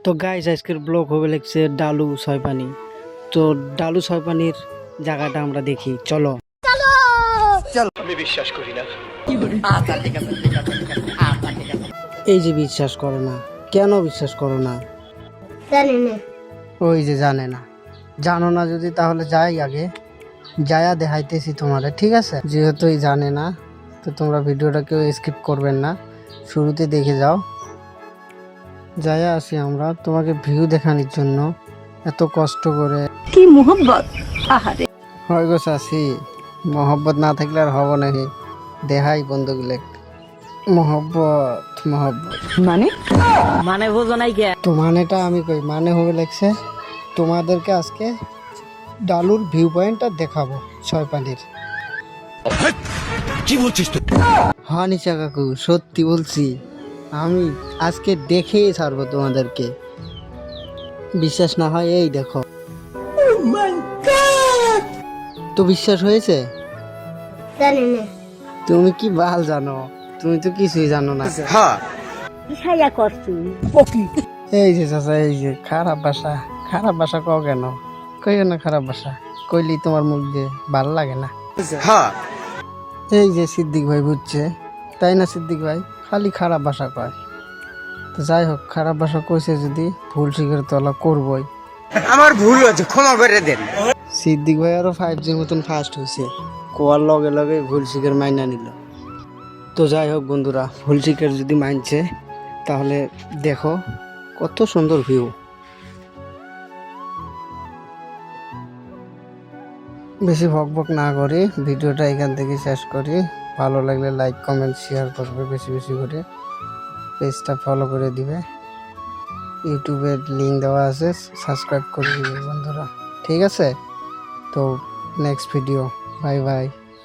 তো গাইস আজকের ব্লগ হবে লাগছে ডালু ছয়পানি। তো ডালু ছয়পানির জায়গাটা আমরা দেখি, চলো। আমি বিশ্বাস করি না। এই যে বিশ্বাস করো না, কেন বিশ্বাস করো না? জানি না। ওই যে জানে না, জানো না যদি তাহলে যাই আগে যায়া দেখাইতেছি তোমারে, ঠিক আছে? যেহেতু এই জানে না তো তোমরা ভিডিওটা কেউ স্কিপ করবেন না, শুরুতে দেখে যাও। যায়া আসি আমরা তোমাকে ভিউ দেখানোর জন্য এত কষ্ট করে। কি মোহব্বত! আহারে হয় গো চাষি, মহব্বত না থাকলে আর হব নাকি? দেখাই বন্ধুগুলো মহব্বত মহব্বত মানে মানে বোঝো নাই কে? তো মানেটা আমি কই, মানে হবে লাগছে তোমাদেরকে আজকে ডালুর ভিউ পয়েন্টটা দেখাবো ছয়পানির। কি বলছিস তুই? হ্যাঁ নিশা কাকু, সত্যি বলছি, আমি আজকে দেখেই ছাড়বো তোমাদেরকে। বিশ্বাস না হয় এই দেখো। তো বিশ্বাস হয়েছে? জানি না। তুমি কি বাল জানো? তুমি তো কিছুই জানো না। হ্যাঁ, ইসাইয়া করছি। এই যে চাচা, এই যে খারাপ ভাষা, খারাপ ভাষা কও কেন? কইও না খারাপ ভাষা, কইলি তোমার মুখ দিয়ে ভালো লাগে না। হ্যাঁ, এই যে সিদ্দিক ভাই বুঝছে, তাই না সিদ্দিক ভাই? খালি খারাপ ভাষা কয়। তো যাই হোক, খারাপ ভাষা কইছে যদি, ভুল স্বীকার তোলা করবই। আমার ভুল হয়েছে, ক্ষমা করে দেন। সিদ্দিক ভাই আরো 5G'র মতন ফাস্ট হয়েছে, কোয়ার লগে লগে ভুল স্বীকার মাইনা নিল। তো যাই হোক বন্ধুরা, ভুল স্বীকার যদি মানছে তাহলে দেখো কত সুন্দর ভিউ। বেশি ভকভক না করি, ভিডিওটা এখান থেকে শেষ করি। ভালো লাগলে লাইক কমেন্ট শেয়ার করবে বেশি বেশি করে, পেজটা ফলো করে দিবে, ইউটিউবের লিঙ্ক দেওয়া আছে, সাবস্ক্রাইব করে দিবে বন্ধুরা, ঠিক আছে? তো নেক্সট ভিডিও, বাই বাই,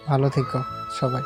ভালো থেকো সবাই।